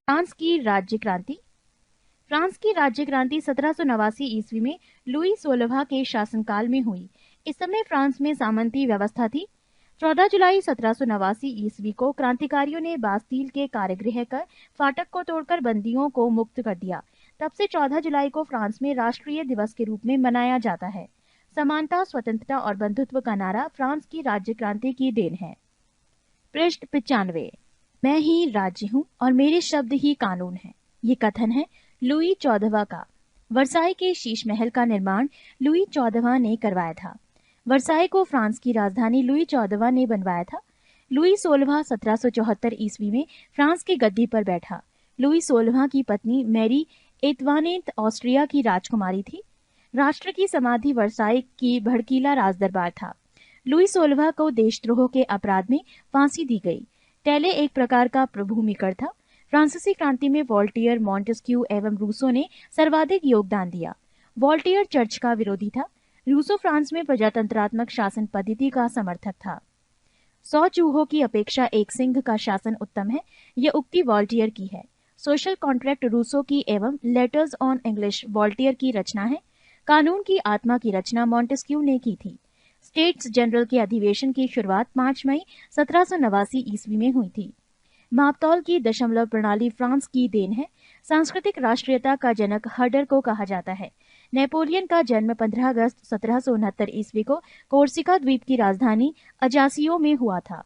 France की राज्य क्रांति। फ्रांस की राज्य क्रांति 1789 ईस्वी में लुई 16वां के शासनकाल में हुई। इस समय फ्रांस में सामंती व्यवस्था थी। 14 जुलाई 1789 ईस्वी को क्रांतिकारियों ने बास्तील के कारागृह कर फाटक को तोड़कर बंदियों को मुक्त कर दिया। तब से 14 जुलाई को फ्रांस में राष्ट्रीय दिवस के रूप में मनाया जाता है। समानता, स्वतंत्रता और बंधुत्व का नारा फ्रांस की राज्य क्रांति की देन है। पृष्ठ 95। मैं ही राज्य हूँ और मेरे शब्द ही कानून है। ये कथन है लुई 14वां का। वर्साई के शीश महल का निर्माण लुई 14वां ने करवाया था। वर्साई को फ्रांस की राजधानी लुई 14वां ने बनवाया था। लुई 16वां 1774 ईस्वी में फ्रांस की गद्दी पर बैठा। लुई 16वां की पत्नी मैरी एतवानेत ऑस्ट्रिया की राजकुमारी थी। राष्ट्र की समाधि वर्साई की भड़कीला राजदरबार था। लुई 16वां को देशद्रोह के अपराध में फांसी दी गई। टैले एक प्रकार का प्रभूमिकर था। फ्रांसीसी क्रांति में वॉल्टियर, मॉन्टेस्क्यू एवं रूसो ने सर्वाधिक योगदान दिया। वॉल्टियर चर्च का विरोधी था। रूसो फ्रांस में प्रजातंत्रात्मक शासन पद्धति का समर्थक था। 100 चूहों की अपेक्षा एक सिंह का शासन उत्तम है, यह उक्ति वॉल्टियर की है। सोशल कॉन्ट्रैक्ट रूसो की एवं लेटर्स ऑन इंग्लिश वॉल्टियर की रचना है। कानून की आत्मा की रचना मॉन्टेस्क्यू ने की थी। स्टेट्स जनरल के अधिवेशन की शुरुआत 5 मई 1789 ईस्वी में हुई थी। मापतौल की दशमलव प्रणाली फ्रांस की देन है। सांस्कृतिक राष्ट्रीयता का जनक हडर को कहा जाता है। नेपोलियन का जन्म 15 अगस्त 1769 ईस्वी को कोर्सिका द्वीप की राजधानी अजासियो में हुआ था।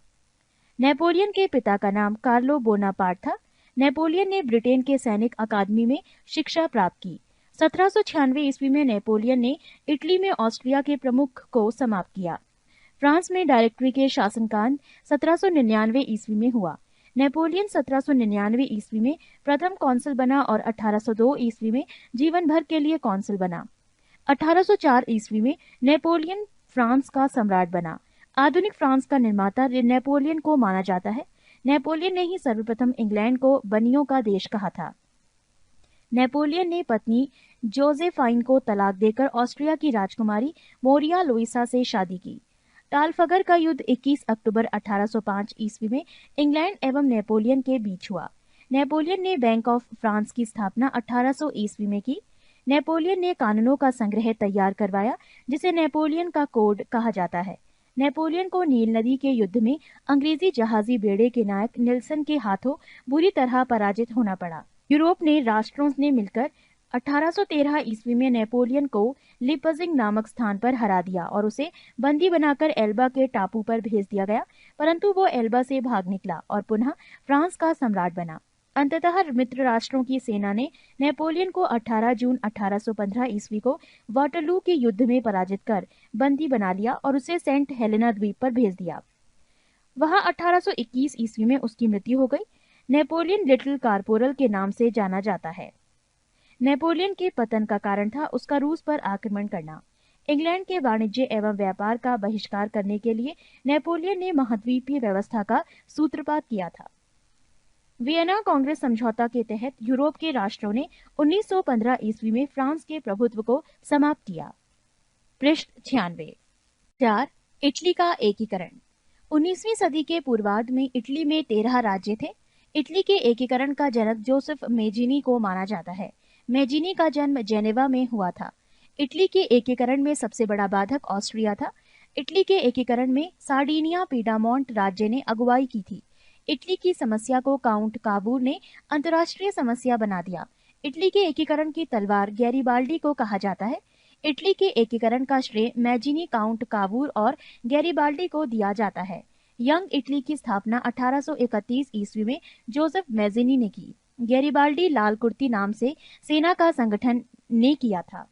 नेपोलियन के पिता का नाम कार्लो बोनापार्ट था। नेपोलियन ने ब्रिटेन के सैनिक अकादमी में शिक्षा प्राप्त की। 1796 ईस्वी में नेपोलियन ने इटली में ऑस्ट्रिया के प्रमुख को समाप्त किया। फ्रांस में डायरेक्टरी के शासनकाल 1799 ईस्वी में हुआ। नेपोलियन 1799 ईस्वी में प्रथम कौंसल बना और 1802 ईस्वी में जीवन भर के लिए कौंसल बना। 1804 ईस्वी में नेपोलियन फ्रांस का सम्राट बना। आधुनिक फ्रांस का निर्माता नेपोलियन को माना जाता है। नेपोलियन ने ही सर्वप्रथम इंग्लैंड को बनियों का देश कहा था। नेपोलियन ने पत्नी जोसेफाइन को तलाक देकर ऑस्ट्रिया की राजकुमारी मोरिया लुइसा से शादी की। टालफगर का युद्ध 21 अक्टूबर 1805 ईस्वी में इंग्लैंड एवं नेपोलियन के बीच हुआ। नेपोलियन ने बैंक ऑफ फ्रांस की स्थापना 1800 ईस्वी में की। नेपोलियन ने कानूनों का संग्रह तैयार करवाया, जिसे नेपोलियन का कोड कहा जाता है। नेपोलियन को नील नदी के युद्ध में अंग्रेजी जहाजी बेड़े के नायक निल्सन के हाथों बुरी तरह पराजित होना पड़ा। यूरोप ने राष्ट्रों ने मिलकर 1813 ईस्वी में नेपोलियन को लिपजिंग नामक स्थान पर हरा दिया और उसे बंदी बनाकर एल्बा के टापू पर भेज दिया गया, परंतु वो एल्बा से भाग निकला और पुनः फ्रांस का सम्राट बना। अंततः मित्र राष्ट्रों की सेना ने नेपोलियन को 18 जून 1815 ईस्वी को वाटरलू के युद्ध में पराजित कर बंदी बना लिया और उसे सेंट हेलेना द्वीप पर भेज दिया। वहां 1821 ईस्वी में उसकी मृत्यु हो गई। नेपोलियन लिटिल कारपोरल के नाम से जाना जाता है। नेपोलियन के पतन का कारण था उसका रूस पर आक्रमण करना। इंग्लैंड के वाणिज्य एवं व्यापार का बहिष्कार करने के लिए नेपोलियन ने महाद्वीपीय व्यवस्था का सूत्रपात किया था। वियना कांग्रेस समझौता के तहत यूरोप के राष्ट्रों ने 1915 ईस्वी में फ्रांस के प्रभुत्व को समाप्त किया। पृष्ठ 96। 4. इटली का एकीकरण। 19वीं सदी के पूर्वार्ध में इटली में 13 राज्य थे। इटली के एकीकरण का जनक जोसेफ मेजिनी को माना जाता है। मेजिनी का जन्म जेनेवा में हुआ था। इटली के एकीकरण में सबसे बड़ा बाधक ऑस्ट्रिया था। इटली के एकीकरण में सार्डिनिया पीडामोंट राज्य ने अगुवाई की थी। इटली की समस्या को काउंट कावूर ने अंतर्राष्ट्रीय समस्या बना दिया। इटली के एकीकरण की तलवार गैरिबाल्डी को कहा जाता है। इटली के एकीकरण का श्रेय मैजिनी, काउंट कावूर और गैरिबाल्डी को दिया जाता है। यंग इटली की स्थापना 1831 ईस्वी में जोसेफ मेजिनी ने की। गैरिबाल्डी लाल कुर्ती नाम से सेना का संगठन ने किया था।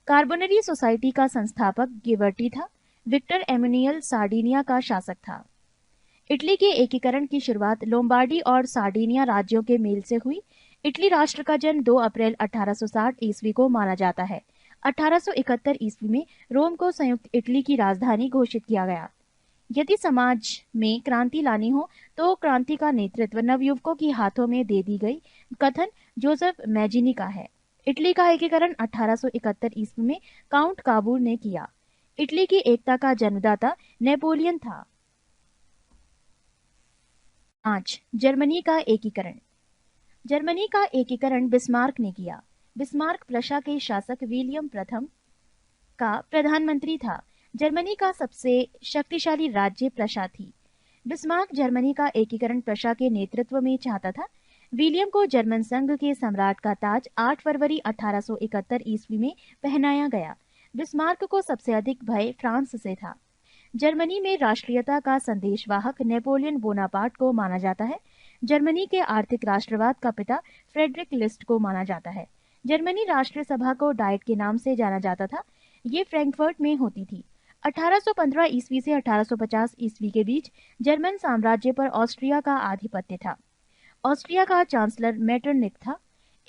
कार्बोनरी सोसाइटी का संस्थापक गिवर्टी था। विक्टर एमैनुएल सार्डिनिया का शासक था। इटली के एकीकरण की शुरुआत लोम्बार्डी और सार्डिनिया राज्यों के मेल से हुई। इटली राष्ट्र का जन्म 2 अप्रैल 1860 ईस्वी को माना जाता है। 1871 ईस्वी में रोम को संयुक्त इटली की राजधानी घोषित किया गया। यदि समाज में क्रांति लानी हो तो क्रांति का नेतृत्व नवयुवकों के हाथों में दे दी गई कथन जोसेफ मेजिनी का है। इटली का एकीकरण 1871 ईस्वी में काउंट कावूर ने किया। इटली की एकता का जन्मदाता नेपोलियन था। 5. जर्मनी का एकीकरण। जर्मनी का एकीकरण बिस्मार्क ने किया। बिस्मार्क प्रशा के शासक विलियम प्रथम का प्रधानमंत्री था। जर्मनी का सबसे शक्तिशाली राज्य प्रशा थी। बिस्मार्क जर्मनी का एकीकरण प्रशा के नेतृत्व में चाहता था। विलियम को जर्मन संघ के सम्राट का ताज 8 फरवरी 1871 ईस्वी में पहनाया गया। बिस्मार्क को सबसे अधिक भय फ्रांस से था। जर्मनी में राष्ट्रीयता का संदेशवाहक नेपोलियन बोनापार्ट को माना जाता है। जर्मनी के आर्थिक राष्ट्रवाद का पिता फ्रेडरिक लिस्ट को माना जाता है। जर्मनी राष्ट्रीय सभा को डाइट के नाम से जाना जाता था। ये फ्रैंकफर्ट में होती थी। 1815 ईस्वी से 1850 ईस्वी के बीच जर्मन साम्राज्य पर ऑस्ट्रिया का आधिपत्य था। ऑस्ट्रिया का चांसलर मेटरनिक था।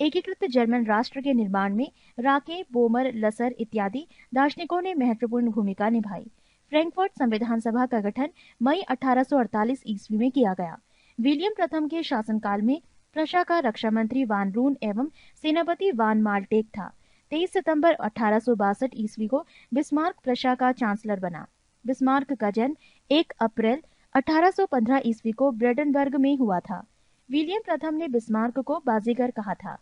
एकीकृत जर्मन राष्ट्र के निर्माण में राके, बोमर, लसर इत्यादि दार्शनिकों ने महत्वपूर्ण भूमिका निभाई। फ्रैंकफर्ट संविधान सभा का गठन मई 1848 ईस्वी में किया गया। विलियम प्रथम के शासनकाल में प्रशा का रक्षा मंत्री वान रून एवं सेनापति वान माल्टेक था। 23 सितंबर 1862 ईस्वी को बिस्मार्क प्रशा का चांसलर बना। बिस्मार्क का जन्म 1 अप्रैल 1815 ईस्वी को ब्रेडनबर्ग में हुआ था। विलियम प्रथम ने बिस्मार्क को बाजीगर कहा था।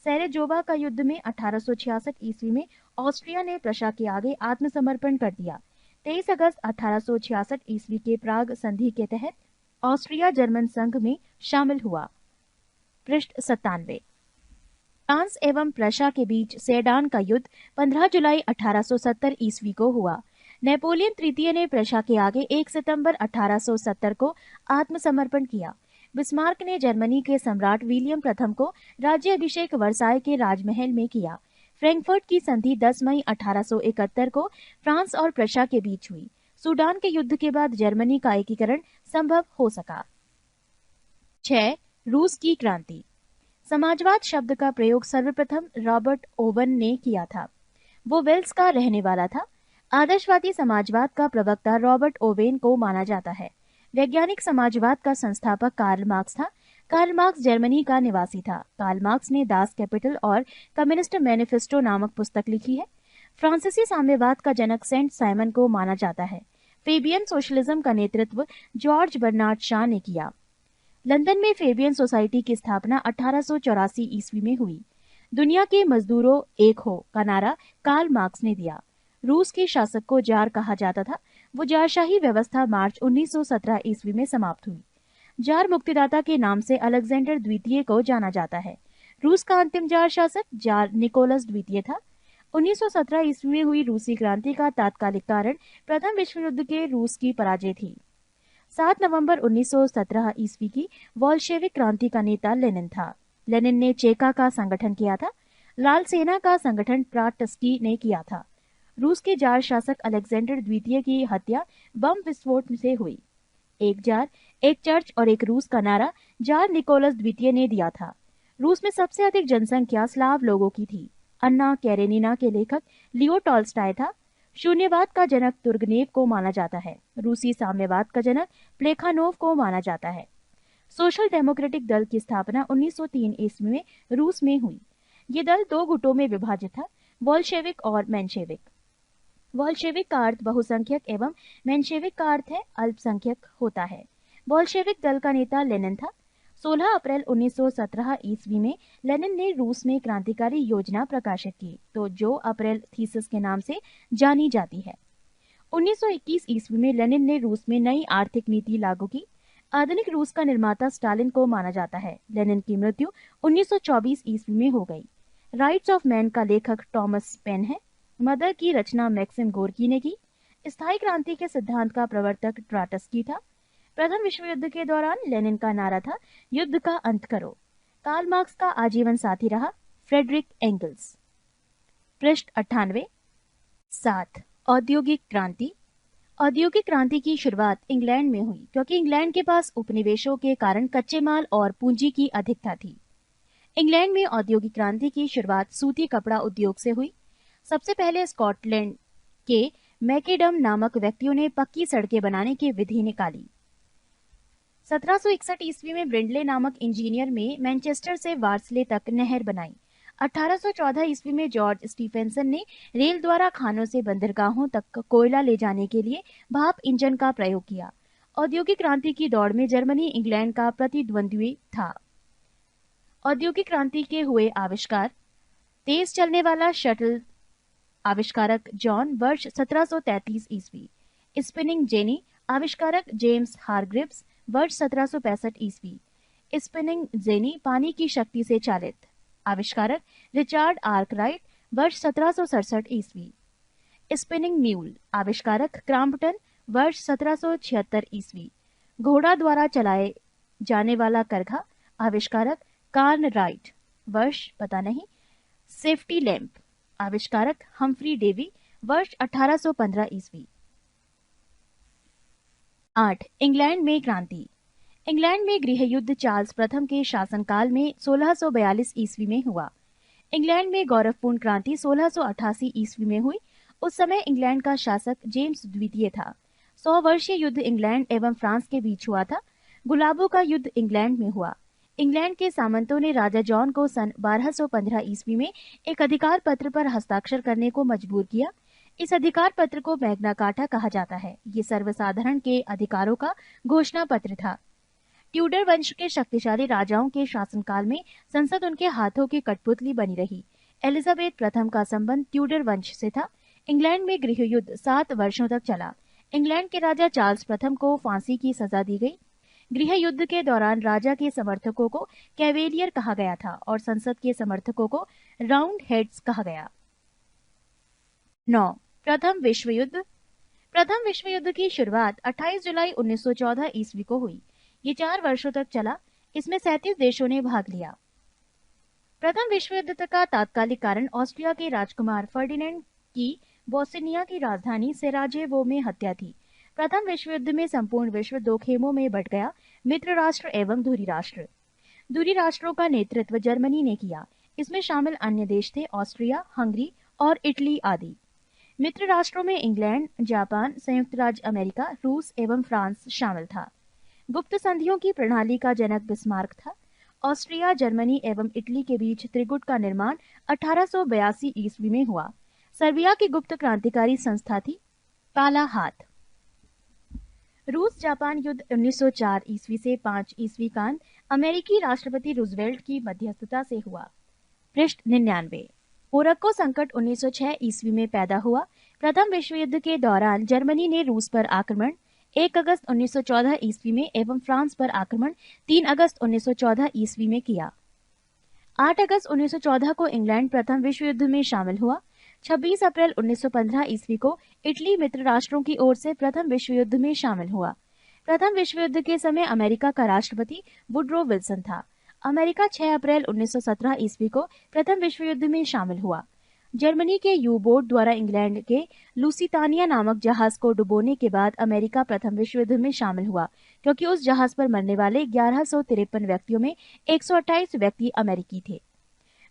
सैरेजोवा का युद्ध में 1866 ईस्वी में ऑस्ट्रिया ने प्रशा के आगे आत्मसमर्पण कर दिया। 23 अगस्त 1866 ईस्वी के प्राग संधि के तहत ऑस्ट्रिया जर्मन संघ में शामिल हुआ। पृष्ठ 97। फ्रांस एवं प्रशा के बीच सेडान का युद्ध 15 जुलाई 1870 ईस्वी को हुआ। नेपोलियन तृतीय ने प्रशा के आगे 1 सितंबर 1870 को आत्मसमर्पण किया। बिस्मार्क ने जर्मनी के सम्राट विलियम प्रथम को राज्याभिषेक वर्साय के राजमहल में किया। फ्रैंकफर्ट की संधि 10 मई 1871 को फ्रांस और प्रशा के बीच हुई। सूडान के युद्ध के बाद जर्मनी का एकीकरण संभव हो सका। 6. रूस की क्रांति। समाजवाद शब्द का प्रयोग सर्वप्रथम रॉबर्ट ओवन ने किया था। वो वेल्स का रहने वाला था। आदर्शवादी समाजवाद का प्रवक्ता रॉबर्ट ओवेन को माना जाता है। वैज्ञानिक समाजवाद का संस्थापक कार्ल मार्क्स था। कार्ल मार्क्स जर्मनी का निवासी था। कार्ल मार्क्स ने दास कैपिटल और कम्युनिस्ट मैनिफेस्टो नामक पुस्तक लिखी है। फ्रांसीसी साम्यवाद का जनक सेंट साइमन को माना जाता है। फेबियन सोशलिज्म का नेतृत्व जॉर्ज बर्नार्ड शॉ ने किया। लंदन में फेबियन सोसाइटी की स्थापना 1884 ईस्वी में हुई। दुनिया के मजदूरों एक हो का नारा कार्ल मार्क्स ने दिया। रूस के शासक को जार कहा जाता था। वो जारशाही व्यवस्था मार्च 1917 ईस्वी में समाप्त हुई। जार मुक्तिदाता के नाम से अलेक्जेंडर द्वितीय को जाना जाता है। रूस का अंतिम जार शासक जार निकोलस द्वितीय था। 1917 ईस्वी में हुई रूसी क्रांति का तात्कालिक कारण प्रथम विश्व युद्ध के रूस की पराजय थी। 7 नवंबर 1917 ईस्वी की वोल्शेविक क्रांति का नेता लेनिन था। लेनिन ने चेका का संगठन किया था। लाल सेना का संगठन ट्राटस्की ने किया था। रूस के जार शासक अलेक्जेंडर द्वितीय की हत्या बम विस्फोट से हुई। एक जार, एक चर्च और एक रूस का नारा जार निकोलस द्वितीय ने दिया था। रूस में सबसे अधिक जनसंख्या स्लाव लोगों की थी। अन्ना कैरेनिना के लेखक लियो टॉल्स्टॉय था। शून्यवाद का जनक तुर्गनेव को माना जाता है। रूसी साम्यवाद का जनक प्लेखानोव को माना जाता है। सोशल डेमोक्रेटिक दल की स्थापना 1903 ईस्वी में रूस में हुई। ये दल 2 गुटों में विभाजित था, बोल्शेविक और मेंशेविक। बोल्शेविक का अर्थ बहुसंख्यक एवं मेंशेविक का अर्थ है अल्पसंख्यक होता है। बोल्शेविक दल का नेता लेनिन था। 16 अप्रैल 1917 ईस्वी में लेनिन ने रूस में क्रांतिकारी योजना प्रकाशित की, तो जो अप्रैल थीसिस के नाम से जानी जाती है। 1921 ईस्वी में लेनिन ने रूस में नई आर्थिक नीति लागू की। आधुनिक रूस का निर्माता स्टालिन को माना जाता है। लेनिन की मृत्यु 1924 ईस्वी में हो गई। राइट्स ऑफ मैन का लेखक टॉमस पेन है। मदर की रचना मैक्सिम गोर्की ने की। स्थायी क्रांति के सिद्धांत का प्रवर्तक ट्राटस्की था। प्रथम विश्व युद्ध के दौरान लेनिन का नारा था युद्ध का अंत करो। कार्ल मार्क्स का आजीवन साथी रहा फ्रेडरिक एंगल्स। पृष्ठ 98। 7. औद्योगिक क्रांति। औद्योगिक क्रांति की शुरुआत इंग्लैंड में हुई, क्योंकि इंग्लैंड के पास उपनिवेशों के कारण कच्चे माल और पूंजी की अधिकता थी। इंग्लैंड में औद्योगिक क्रांति की शुरुआत सूती कपड़ा उद्योग से हुई। सबसे पहले स्कॉटलैंड के मैकेडम नामक व्यक्तियों ने पक्की सड़कें बनाने की विधि निकाली। 1761 ईस्वी में ब्रिंडले नामक इंजीनियर में मैनचेस्टर से वार्सले तक नहर बनाई। 1814 ईस्वी में जॉर्ज स्टीफेंसन ने रेल द्वारा खानों से बंदरगाहों तक कोयला ले जाने के लिए भाप इंजन का प्रयोग किया। औद्योगिक क्रांति की दौड़ में जर्मनी इंग्लैंड का प्रतिद्वंद्वी था। औद्योगिक क्रांति के हुए आविष्कार। तेज चलने वाला शटल आविष्कारक जॉन वर्ष 1733 ईस्वी। स्पिनिंग जेनी आविष्कारक जेम्स हारग्रिव्स वर्ष 1765 ईस्वी। स्पिनिंग जेनी पानी की शक्ति से चालित आविष्कारक रिचार्ड आर्कराइट वर्ष 1767 ईस्वी। स्पिनिंग म्यूल आविष्कारक क्रॉम्पटन वर्ष 1776 ईस्वी। घोड़ा द्वारा चलाए जाने वाला करघा आविष्कारक कार्न राइट वर्ष पता नहीं। सेफ्टी लैंप आविष्कारक हम्फ्री डेवी वर्ष 1815 ईस्वी। 8. इंग्लैंड में क्रांति। इंग्लैंड में गृह युद्ध चार्ल्स प्रथम के शासनकाल में 1642 ईस्वी में हुआ। इंग्लैंड में गौरवपूर्ण क्रांति 1688 ईस्वी में हुई। उस समय इंग्लैंड का शासक जेम्स द्वितीय था। 100 वर्षीय युद्ध इंग्लैंड एवं फ्रांस के बीच हुआ था। गुलाबों का युद्ध इंग्लैंड में हुआ। इंग्लैंड के सामंतों ने राजा जॉन को सन 1215 ईस्वी में एक अधिकार पत्र पर हस्ताक्षर करने को मजबूर किया। इस अधिकार पत्र को मैग्ना कार्टा कहा जाता है। ये सर्वसाधारण के अधिकारों का घोषणा पत्र था। ट्यूडर वंश के शक्तिशाली राजाओं के शासनकाल में संसद उनके हाथों की कठपुतली बनी रही। एलिजाबेथ प्रथम का संबंध ट्यूडर वंश से था। इंग्लैंड में गृह युद्ध 7 वर्षों तक चला। इंग्लैंड के राजा चार्ल्स प्रथम को फांसी की सजा दी गई। गृह युद्ध के दौरान राजा के समर्थकों को कैवेलियर कहा गया था और संसद के समर्थकों को राउंड हेड्स कहा गया। 9. प्रथम विश्व युद्ध। प्रथम विश्व युद्ध की शुरुआत 28 जुलाई 1914 ईस्वी को हुई। ये 4 वर्षों तक चला। इसमें 37 देशों ने भाग लिया। प्रथम विश्व युद्ध का तात्कालिक कारण ऑस्ट्रिया के राजकुमार फर्डिनेंड की बोस्निया की राजधानी सेराजेवो में हत्या थी। प्रथम विश्व युद्ध में संपूर्ण विश्व 2 खेमों में बंट गया, मित्र राष्ट्र एवं धुरी राष्ट्र। धुरी राष्ट्रों का नेतृत्व जर्मनी ने किया। इसमें शामिल अन्य देश थे ऑस्ट्रिया, हंगरी और इटली आदि। मित्र राष्ट्रों में इंग्लैंड, जापान, संयुक्त राज्य अमेरिका, रूस एवं फ्रांस शामिल था। गुप्त संधियों की प्रणाली का जनक बिस्मार्क था। ऑस्ट्रिया, जर्मनी एवं इटली के बीच त्रिगुट का निर्माण 1882 ईस्वी में हुआ। सर्बिया की गुप्त क्रांतिकारी संस्था थी काला हाथ। रूस जापान युद्ध 1904 ईस्वी से 5 ईस्वी कांत अमेरिकी राष्ट्रपति रूजवेल्ट की मध्यस्थता से हुआ। पृष्ठ 99। मोरक्को संकट 1906 ईस्वी में पैदा हुआ। प्रथम विश्व युद्ध के दौरान जर्मनी ने रूस पर आक्रमण 1 अगस्त 1914 ईस्वी में एवं फ्रांस पर आक्रमण 3 अगस्त 1914 ईस्वी में किया। 8 अगस्त 1914 को इंग्लैंड प्रथम विश्व युद्ध में शामिल हुआ। 26 अप्रैल 1915 ईस्वी को इटली मित्र राष्ट्रों की ओर से प्रथम विश्व युद्ध में शामिल हुआ। प्रथम विश्व युद्ध के समय अमेरिका का राष्ट्रपति वुडरो विल्सन था। अमेरिका 6 अप्रैल 1917 ईस्वी को प्रथम विश्व युद्ध में शामिल हुआ। जर्मनी के यू बोट द्वारा इंग्लैंड के लुसितानिया नामक जहाज को डुबोने के बाद अमेरिका प्रथम विश्व युद्ध में शामिल हुआ, क्योंकि उस जहाज पर मरने वाले 1153 व्यक्तियों में 128 व्यक्ति अमेरिकी थे।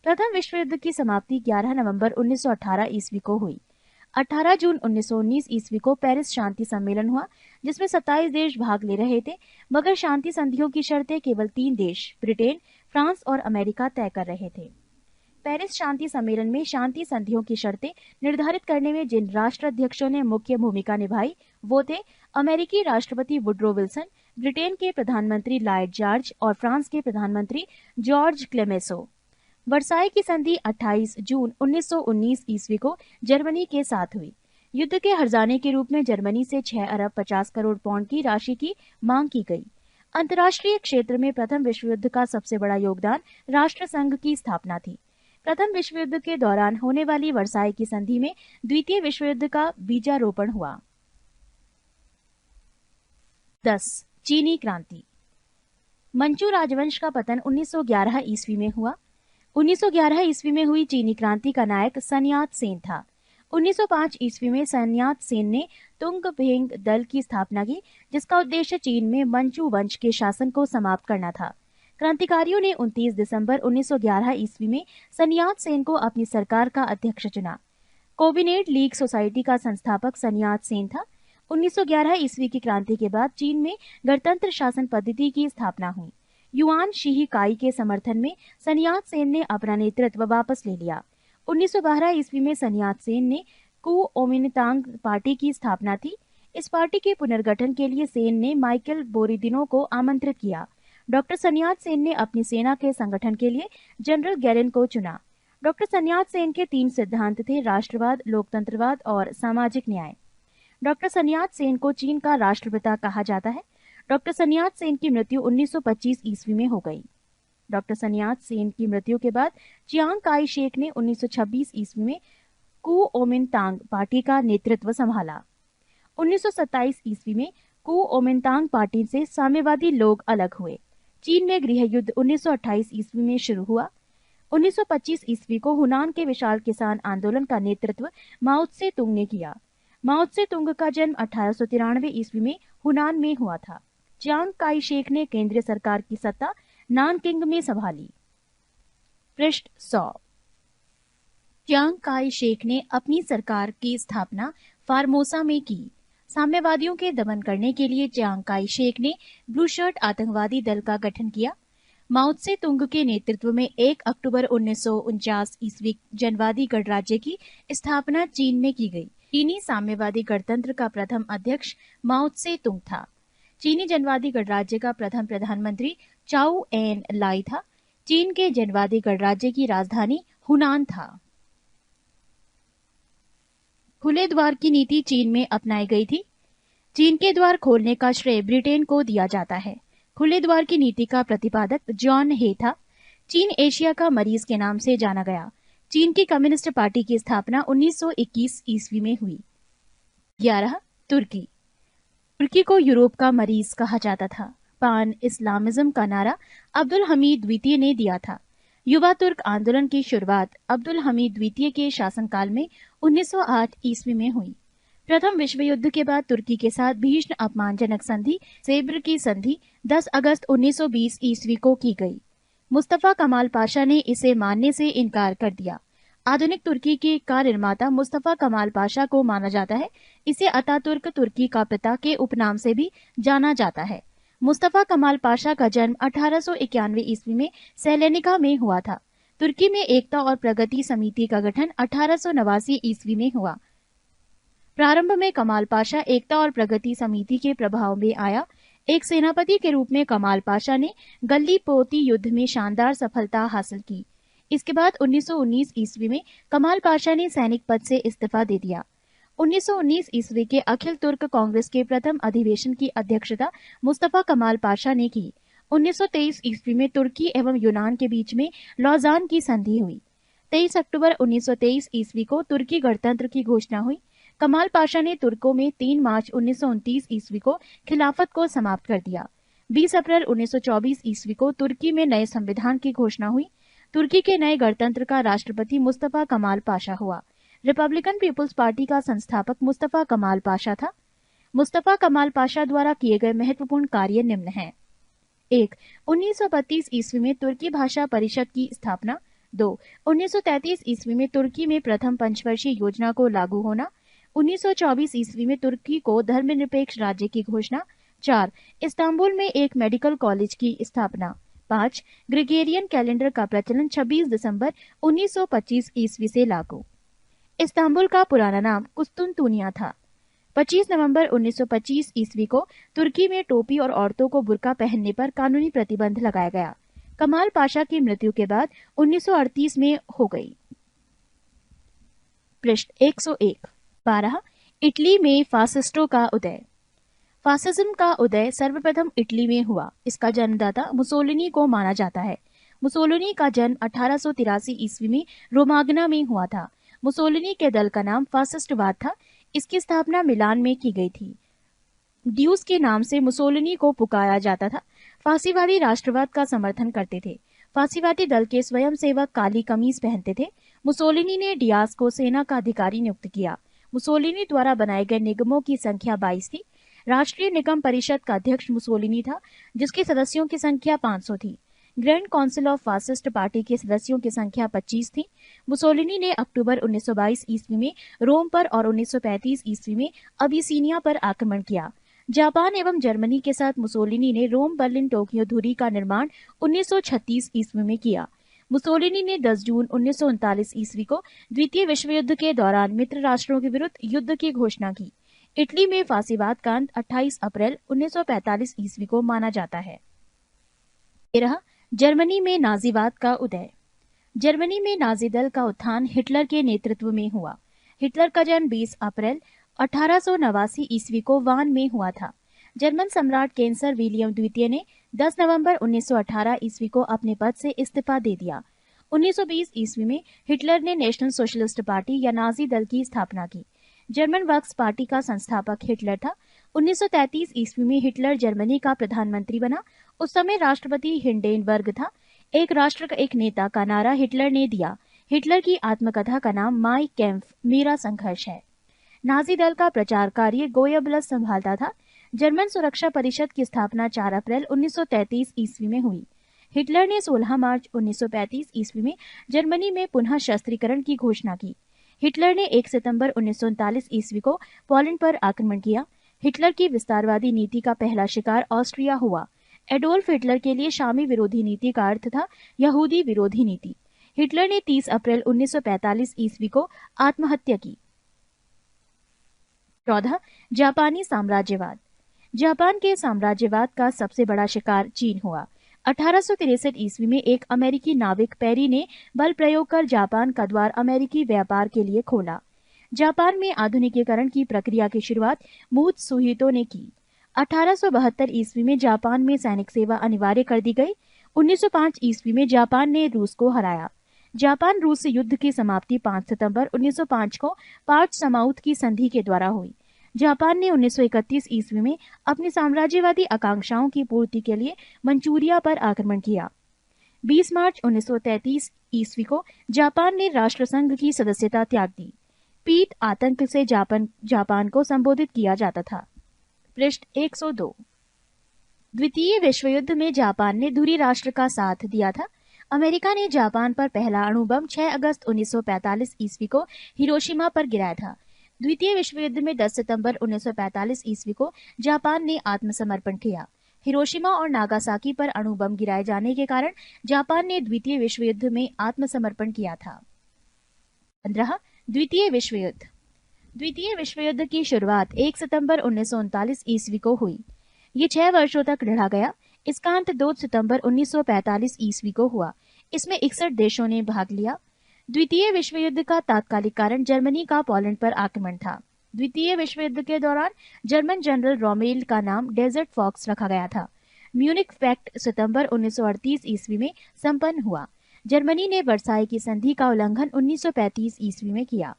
प्रथम विश्व युद्ध की समाप्ति 11 नवंबर 1918 ईस्वी को हुई। 18 जून 1919 ईस्वी को पेरिस शांति सम्मेलन हुआ, जिसमें 27 देश भाग ले रहे थे, मगर शांति संधियों की शर्तें केवल 3 देश ब्रिटेन, फ्रांस और अमेरिका तय कर रहे थे। पेरिस शांति सम्मेलन में शांति संधियों की शर्तें निर्धारित करने में जिन राष्ट्राध्यक्षों ने मुख्य भूमिका निभाई वो थे अमेरिकी राष्ट्रपति वुडरो विल्सन, ब्रिटेन के प्रधानमंत्री लॉयड जॉर्ज और फ्रांस के प्रधानमंत्री जॉर्ज क्लेमेंसो। वर्साई की संधि 28 जून 1919 ईस्वी को जर्मनी के साथ हुई। युद्ध के हर्जाने के रूप में जर्मनी से 6 अरब 50 करोड़ पाउंड की राशि की मांग की गई। अंतर्राष्ट्रीय क्षेत्र में प्रथम विश्व युद्ध का सबसे बड़ा योगदान राष्ट्र संघ की स्थापना थी। प्रथम विश्व युद्ध के दौरान होने वाली वर्साई की संधि में द्वितीय विश्व युद्ध का बीजारोपण हुआ। 10. चीनी क्रांति। मंचू राजवंश का पतन 1911 ईस्वी में हुआ। 1911 ईस्वी में हुई चीनी क्रांति का नायक सन यात सेन था। 1905 ईस्वी में सन यात सेन ने तुंग भेंग दल की स्थापना की, जिसका उद्देश्य चीन में मंचू वंश के शासन को समाप्त करना था। क्रांतिकारियों ने 29 दिसंबर 1911 ईस्वी में सन यात सेन को अपनी सरकार का अध्यक्ष चुना। कोबिनेट लीग सोसाइटी का संस्थापक सन यात सेन था। 1911 ईस्वी की क्रांति के बाद चीन में गणतंत्र शासन पद्धति की स्थापना हुई। युआन शी काई के समर्थन में सन यात सेन ने अपना नेतृत्व वापस ले लिया। 1912 ईस्वी में सन यात सेन ने कुओमिन्तांग पार्टी की स्थापना की। इस पार्टी के पुनर्गठन के लिए सेन ने माइकल बोरिदिनो को आमंत्रित किया। डॉक्टर सन्यात सेन ने अपनी सेना के संगठन के लिए जनरल गैरिन को चुना। डॉक्टर सन्यात सेन के 3 सिद्धांत थे: राष्ट्रवाद, लोकतंत्रवाद और सामाजिक न्याय। डॉक्टर सन्यात सेन को चीन का राष्ट्रपिता कहा जाता है। डॉक्टर सन्यात सेन की मृत्यु 1925 ईस्वी में हो गई। डॉक्टर सन्यात सेन की मृत्यु के बाद चियांग काई शेक ने 1926 ईस्वी में कुओमिंतांग पार्टी का नेतृत्व संभाला। 1927 ईस्वी में कुओमिंतांग पार्टी से साम्यवादी लोग अलग हुए। चीन में गृह युद्ध 1928 ईस्वी में शुरू हुआ। 1925 ईस्वी को हुनान के विशाल किसान आंदोलन का नेतृत्व माओ त्से तुंग ने किया। माओ त्से तुंग का जन्म 1893 ईस्वी में हुनान में हुआ था। चियांग काई शेक ने केंद्रीय सरकार की सत्ता नानकिंग में संभाली। पृष्ठ 100। चियांग काई शेक ने अपनी सरकार की स्थापना फार्मोसा में की। साम्यवादियों के दमन करने के लिए चियांग काई शेक ने ब्लू शर्ट आतंकवादी दल का गठन किया। माओ त्से तुंग के नेतृत्व में 1 अक्टूबर 1949 ईस्वी जनवादी गणराज्य की स्थापना चीन में की गई। चीनी साम्यवादी गणतंत्र का प्रथम अध्यक्ष माओ त्से तुंग था। चीनी जनवादी गणराज्य का प्रथम प्रधानमंत्री चाउ एन लाई था। चीन के जनवादी गणराज्य की राजधानी हुनान था। खुले द्वार की नीति चीन में अपनाई गई थी। चीन के द्वार खोलने का श्रेय ब्रिटेन को दिया जाता है। खुले द्वार की नीति का प्रतिपादक जॉन हे था। चीन एशिया का मरीज के नाम से जाना गया। चीन की कम्युनिस्ट पार्टी की स्थापना 1921 ईस्वी में हुई। 11. तुर्की। तुर्की को यूरोप का मरीज कहा जाता था। पान इस्लामिज्म का नारा अब्दुल हमीद द्वितीय ने दिया था। युवा तुर्क आंदोलन की शुरुआत अब्दुल हमीद द्वितीय के शासनकाल में 1908 ईस्वी में हुई। प्रथम विश्व युद्ध के बाद तुर्की के साथ भीषण अपमानजनक संधि सेब्र की संधि 10 अगस्त 1920 ईस्वी को की गई। मुस्तफा कमाल पाशा ने इसे मानने से इनकार कर दिया। आधुनिक तुर्की के का निर्माता मुस्तफा कमाल पाशा को माना जाता है। इसे अतातुर्क तुर्की का पिता के उपनाम से भी जाना जाता है। मुस्तफा कमाल पाशा का जन्म 1891 ईस्वी में सैलेनिका में हुआ था। तुर्की में एकता और प्रगति समिति का गठन 1889 ईस्वी में हुआ। प्रारंभ में कमाल पाशा एकता और प्रगति समिति के प्रभाव में आया। एक सेनापति के रूप में कमाल पाशा ने गल्लीपोती युद्ध में शानदार सफलता हासिल की। इसके बाद 1919 ईस्वी में कमाल पाशा ने सैनिक पद से इस्तीफा दे दिया। 1919 ईस्वी के अखिल तुर्क कांग्रेस के प्रथम अधिवेशन की अध्यक्षता मुस्तफा कमाल पाशा ने की। 1923 ईस्वी में तुर्की एवं यूनान के बीच में लौजान की संधि हुई। 23 अक्टूबर 1923 ईस्वी को तुर्की गणतंत्र की घोषणा हुई। कमाल पाशा ने तुर्कों में 3 मार्च 1929 ईस्वी को खिलाफत को समाप्त कर दिया। 20 अप्रैल 1924 ईस्वी को तुर्की में नए संविधान की घोषणा हुई। तुर्की के नए गणतंत्र का राष्ट्रपति मुस्तफा कमाल पाशा हुआ। रिपब्लिकन पीपुल्स पार्टी का संस्थापक मुस्तफा कमाल पाशा था। मुस्तफा कमाल पाशा द्वारा किए गए महत्वपूर्ण कार्य निम्न हैं। 1. 1932 ईस्वी में तुर्की भाषा परिषद की स्थापना। 2. 1933 ईस्वी में तुर्की में प्रथम पंचवर्षीय योजना को लागू होना। 1924 ईस्वी में तुर्की को धर्मनिरपेक्ष राज्य की घोषणा। 4. इस्तांबुल में एक मेडिकल कॉलेज की स्थापना। 5. ग्रेगोरियन कैलेंडर का प्रचलन 26 दिसंबर 1925 ईस्वी से लागू। इस्तांबुल का पुराना नाम कुस्तुनतुनिया था। 25 नवंबर 1925 ईस्वी को तुर्की में टोपी और औरतों को बुर्का पहनने पर कानूनी प्रतिबंध लगाया गया। कमाल पाशा की मृत्यु के बाद 1938 में हो गई। पृष्ठ 101। 12. इटली में फासिस्टों का उदय। फासिज्म का उदय सर्वप्रथम इटली में हुआ। इसका जन्मदाता मुसोलिनी को माना जाता है। मुसोलिनी का जन्म 1883 ईस्वी में रोमागना में हुआ था। मुसोलिनी के दल का नाम फासिस्टवाद था। इसकी स्थापना मिलान में की गई थी। ड्यूस के नाम से मुसोलिनी को पुकारा जाता था। फासीवादी राष्ट्रवाद का समर्थन करते थे। फासीवादी दल के स्वयंसेवक काली कमीज पहनते थे। मुसोलिनी ने डियास को सेना का अधिकारी नियुक्त किया। मुसोलिनी द्वारा बनाए गए निगमों की संख्या 22 थी। राष्ट्रीय निगम परिषद का अध्यक्ष मुसोलिनी था, जिसके सदस्यों की संख्या 500 थी। Grand council of fascist party के सदस्यों की संख्या 25 थी। मुसोलिनी ने अक्टूबर 1922 ईस्वी में रोम पर और 1935 ईस्वी में अबिसिनिया पर आक्रमण किया। जापान एवं जर्मनी के साथ मुसोलिनी ने रोम बर्लिन टोक्यो दूरी का निर्माण 1936 ईस्वी में किया। मुसोलिनी ने 10 जून 1939 ईस्वी को द्वितीय विश्व युद्ध के दौरान मित्र राष्ट्रों के विरुद्ध युद्ध की घोषणा की। इटली में फासीवाद का अंत 28 अप्रैल 1945 ईस्वी को माना जाता है। 13 जर्मनी में नाजीवाद का उदय। जर्मनी में नाजी दल का उत्थान हिटलर के नेतृत्व में हुआ। हिटलर का जन्म 20 अप्रैल 1889 ईस्वी को वान में हुआ था। जर्मन सम्राट कैंसर विलियम द्वितीय ने 10 नवंबर 1918 ईस्वी को अपने पद से इस्तीफा दे दिया। 1920 ईस्वी में हिटलर ने नेशनल सोशलिस्ट पार्टी या नाजी दल की स्थापना की। जर्मन वर्क्स पार्टी का संस्थापक हिटलर था। 1933 ईस्वी में हिटलर जर्मनी का प्रधानमंत्री बना। उस समय राष्ट्रपति हिंडेनबर्ग था। एक राष्ट्र का एक नेता का नारा हिटलर ने दिया। हिटलर की आत्मकथा का नाम माई कैम्फ मेरा संघर्ष है। नाजी दल का प्रचार कार्य गोयबल्स संभालता था। जर्मन सुरक्षा परिषद की स्थापना 4 अप्रैल 1933 ईस्वी में हुई। हिटलर ने 16 मार्च 1935 ईस्वी में जर्मनी में पुनः शस्त्रीकरण की घोषणा की। हिटलर ने 1 सितंबर 1939 ईस्वी को पोलैंड पर आक्रमण किया। हिटलर की विस्तारवादी नीति का पहला शिकार ऑस्ट्रिया हुआ। एडोल्फ हिटलर के लिए शामी विरोधी नीति का अर्थ था यहूदी विरोधी नीति। हिटलर ने 30 अप्रैल 1945 ईस्वी को आत्महत्या की। 14 जापानी साम्राज्यवाद। जापान के साम्राज्यवाद का सबसे बड़ा शिकार चीन हुआ। 1863 ईस्वी में एक अमेरिकी नाविक पेरी ने बल प्रयोग कर जापान का द्वार अमेरिकी व्यापार के लिए खोला। जापान में आधुनिकीकरण की प्रक्रिया की शुरुआत मुत्सुहितो ने की। 1872 ईस्वी में जापान में सैनिक सेवा अनिवार्य कर दी गई। 1905 ईस्वी में जापान ने रूस को हराया। जापान रूस युद्ध की समाप्ति 5 सितंबर 1905 को पार्ट्समाउथ की संधि के द्वारा हुई। जापान ने 1931 ईस्वी में अपनी साम्राज्यवादी आकांक्षाओं की पूर्ति के लिए मंचूरिया पर आक्रमण किया। 20 मार्च 1933 ईस्वी को जापान ने राष्ट्रसंघ की सदस्यता त्याग दी। पीत आतंक से जापान को संबोधित किया जाता था। पृष्ठ 102। द्वितीय विश्व युद्ध में जापान ने धुरी राष्ट्र का साथ दिया था। अमेरिका ने जापान पर पहला अणु बम 6 अगस्त 1945 ईस्वी को हिरोशिमा पर गिराया था। द्वितीय विश्व युद्ध में 10 सितंबर 1945 ईस्वी को जापान ने आत्मसमर्पण किया। हिरोशिमा और नागासाकी पर अणु बम गिराए जाने के कारण जापान ने द्वितीय विश्व युद्ध में आत्मसमर्पण किया था। 15 द्वितीय विश्व युद्ध। द्वितीय विश्व युद्ध की शुरुआत 1 सितंबर 1939 ईस्वी को हुई। ये 6 वर्षों तक लड़ा गया। इसका अंत 2 सितंबर 1945 ईस्वी को हुआ। इसमें 61 देशों ने भाग लिया। द्वितीय विश्व युद्ध का तात्कालिक कारण जर्मनी का पोलैंड पर आक्रमण था। द्वितीय विश्व युद्ध के दौरान जर्मन जनरल रोमेल का नाम डेजर्ट फॉक्स रखा गया था। म्यूनिक पैक्ट सितंबर 1938 ईस्वी में संपन्न हुआ। जर्मनी ने वर्साई की संधि का उल्लंघन 1935 ईस्वी में किया।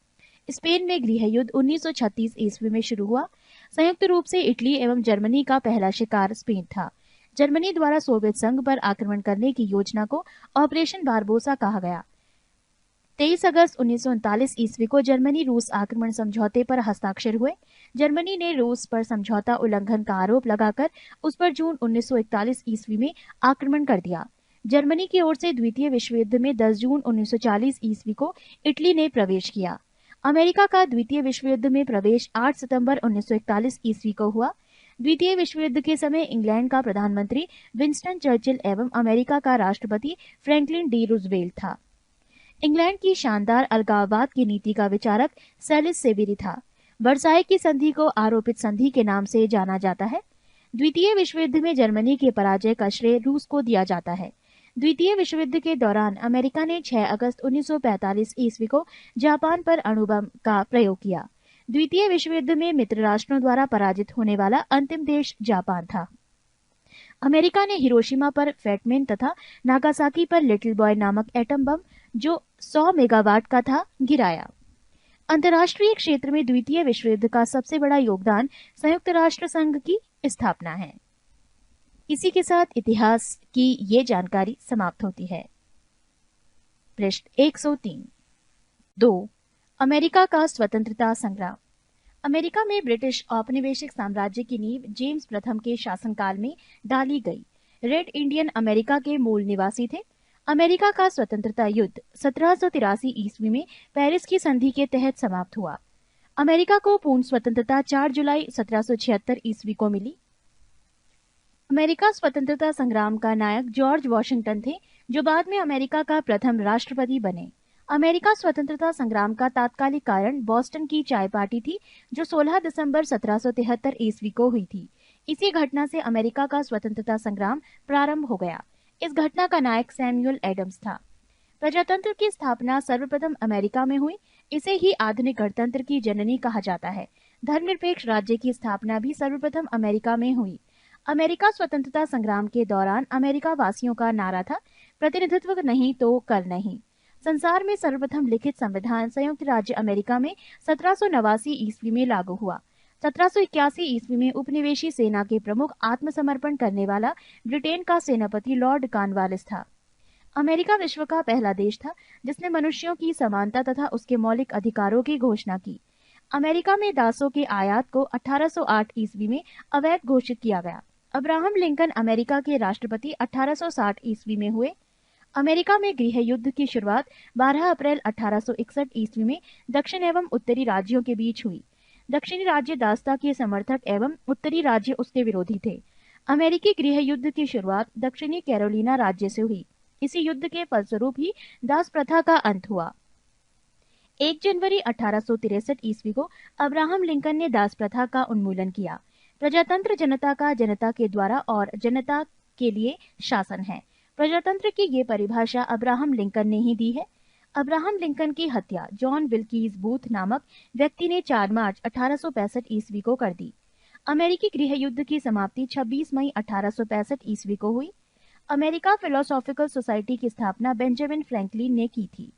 स्पेन में गृह युद्ध 1936 ईस्वी में शुरू हुआ। संयुक्त रूप से इटली एवं जर्मनी का पहला शिकार स्पेन था। जर्मनी द्वारा सोवियत संघ पर आक्रमण करने की योजना को ऑपरेशन बारबोसा कहा गया। 23 अगस्त 1939 ईस्वी को जर्मनी रूस आक्रमण समझौते पर हस्ताक्षर हुए। जर्मनी ने रूस पर समझौता उल्लंघन का आरोप लगाकर उस पर जून 1941 ईस्वी में आक्रमण कर दिया। जर्मनी की ओर से द्वितीय विश्व युद्ध में 10 जून 1940 ईस्वी को इटली ने प्रवेश किया। अमेरिका का द्वितीय विश्व युद्ध में प्रवेश 8 सितंबर 1941 ईस्वी को हुआ। द्वितीय विश्व युद्ध के समय इंग्लैंड का प्रधानमंत्री विंस्टन चर्चिल एवं अमेरिका का राष्ट्रपति फ्रैंकलिन डी रूजवेल्ट था। इंग्लैंड की शानदार अलगाववाद की नीति का विचारक सेलिस सेवेरी था। वर्साई की संधि को आरोपित संधि के नाम से जाना जाता है। द्वितीय विश्व युद्ध में जर्मनी के पराजय का श्रेय रूस को दिया जाता है। द्वितीय विश्व युद्ध के दौरान अमेरिका ने 6 अगस्त 1945 ईस्वी को जापान पर अणु बम का प्रयोग किया। द्वितीय विश्व युद्ध में मित्र राष्ट्रों द्वारा पराजित होने वाला अंतिम देश जापान था। अमेरिका ने हिरोशिमा पर फैटमैन तथा नागासाकी पर लिटिल बॉय नामक एटम बम जो 100 मेगावाट का था गिराया। अंतर्राष्ट्रीय क्षेत्र में द्वितीय विश्व युद्ध का सबसे बड़ा योगदान संयुक्त राष्ट्र संघ की स्थापना है। इसी के साथ इतिहास की ये जानकारी समाप्त होती है। पृष्ठ 103। 2 अमेरिका का स्वतंत्रता संग्राम। अमेरिका में ब्रिटिश औपनिवेशिक साम्राज्य की नींव जेम्स प्रथम के शासनकाल में डाली गई। रेड इंडियन अमेरिका के मूल निवासी थे। अमेरिका का स्वतंत्रता युद्ध 1783 ईस्वी में पेरिस की संधि के तहत समाप्त हुआ। अमेरिका को पूर्ण स्वतंत्रता 4 जुलाई 1776 ईस्वी को मिली। अमेरिका स्वतंत्रता संग्राम का नायक जॉर्ज वॉशिंगटन थे, जो बाद में अमेरिका का प्रथम राष्ट्रपति बने। अमेरिका स्वतंत्रता संग्राम का तात्कालिक कारण बॉस्टन की चाय पार्टी थी, जो 16 दिसंबर 1773 ईस्वी को हुई थी। इसी घटना से अमेरिका का स्वतंत्रता संग्राम प्रारंभ हो गया। इस घटना का नायक सैमुअल एडम्स था। प्रजातंत्र की स्थापना सर्वप्रथम अमेरिका में हुई। इसे ही आधुनिक गणतंत्र की जननी कहा जाता है। धर्मनिरपेक्ष राज्य की स्थापना भी सर्वप्रथम अमेरिका में हुई। अमेरिका स्वतंत्रता संग्राम के दौरान अमेरिका वासियों का नारा था, प्रतिनिधित्व नहीं तो कल नहीं। संसार में सर्वप्रथम लिखित संविधान संयुक्त राज्य अमेरिका में 1789 ईस्वी में लागू हुआ। 1781 ईस्वी में उपनिवेशी सेना के प्रमुख आत्मसमर्पण करने वाला ब्रिटेन का सेनापति लॉर्ड कॉर्नवालिस था। अमेरिका विश्व का पहला देश था जिसने मनुष्यों की समानता तथा उसके मौलिक अधिकारों की घोषणा की। अमेरिका में दासों के आयात को 1808 ईस्वी में अवैध घोषित किया गया। अब्राहम लिंकन अमेरिका के राष्ट्रपति 1860 ईस्वी में हुए। अमेरिका में गृह युद्ध की शुरुआत 12 अप्रैल 1861 ईस्वी में दक्षिण एवं उत्तरी राज्यों के बीच हुई। दक्षिणी राज्य दासता के समर्थक एवं उत्तरी राज्य उसके विरोधी थे। अमेरिकी गृह युद्ध की शुरुआत दक्षिणी कैरोलिना राज्य से हुई। इसी युद्ध के फलस्वरूप ही दास प्रथा का अंत हुआ। 1 जनवरी 1863 ईस्वी को अब्राहम लिंकन ने दास प्रथा का उन्मूलन किया। प्रजातंत्र जनता का, जनता के द्वारा और जनता के लिए शासन है। प्रजातंत्र की ये परिभाषा अब्राहम लिंकन ने ही दी है। अब्राहम लिंकन की हत्या जॉन विल्कीज बूथ नामक व्यक्ति ने 4 मार्च 1865 ईस्वी को कर दी। अमेरिकी गृह युद्ध की समाप्ति 26 मई 1865 ईस्वी को हुई। अमेरिका फिलोसॉफिकल सोसाइटी की स्थापना बेंजामिन फ्रैंकलिन ने की थी।